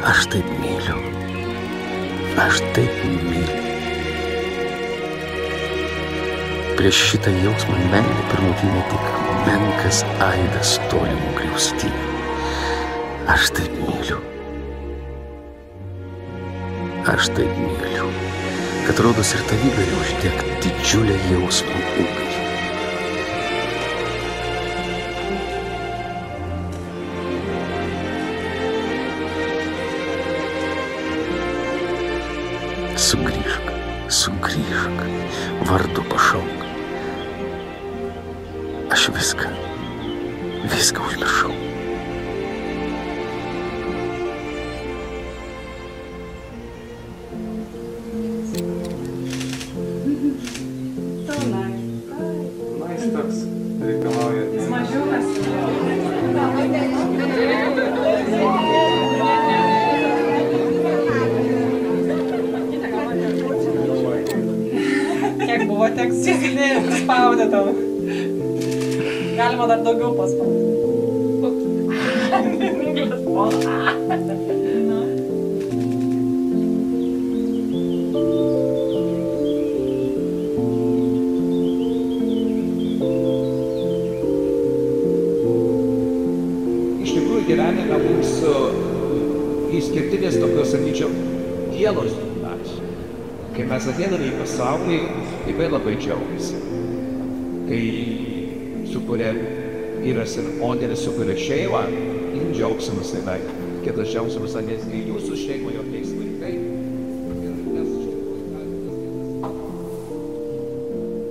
Aš taip myliu. Aš taip myliu. Prieš šitą jausmą meilė pirmutinė tik menkas aidas tolimų griaustinių. Aš taip myliu. Aš taip myliu, kad rodos ir tavy gali uždegti didžiulę jausmų ugnį. Sugrįžk, sugrįžk, vardu pašauk. Aš viską užmiršau. Toks reikalauja. Mažiukas. Kiek buvo teks susidėti, spaudė tau. Galima dar daugiau paspaudyti. Gyvenime mums išskirtinės tokios, sakyčiau, dienos dažnai. Kai mes ateiname į pasaulį, tėvai labai džiaugiasi. Kai sukuria vyras ir moteris sukuria šeimą, jų džiaugsmas yra. Kitas džiaugsmas, nes jūsų šeima jokiais vaikai.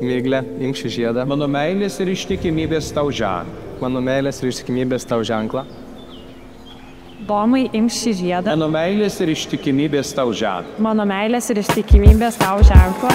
Miglė, imk šį žiedą. Mano meilės ir ištikimybės tau ženklą. Mano meilės ir ištikimybės tau ženklą. Domai, imk šį žiedą. Mano meilės ir ištikimybės tau ženklą. Mano meilės ir ištikimybės tau ženklą.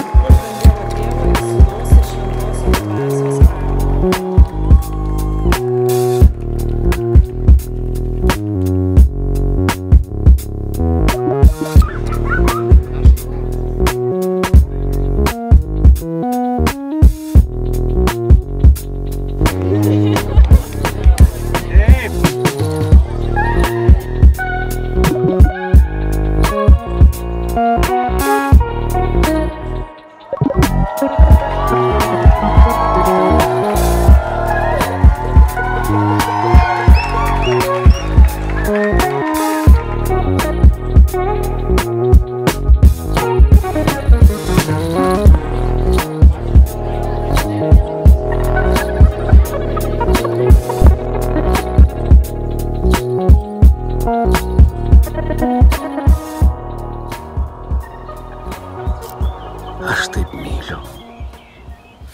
Aš taip myliu.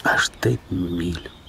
Aš taip myliu.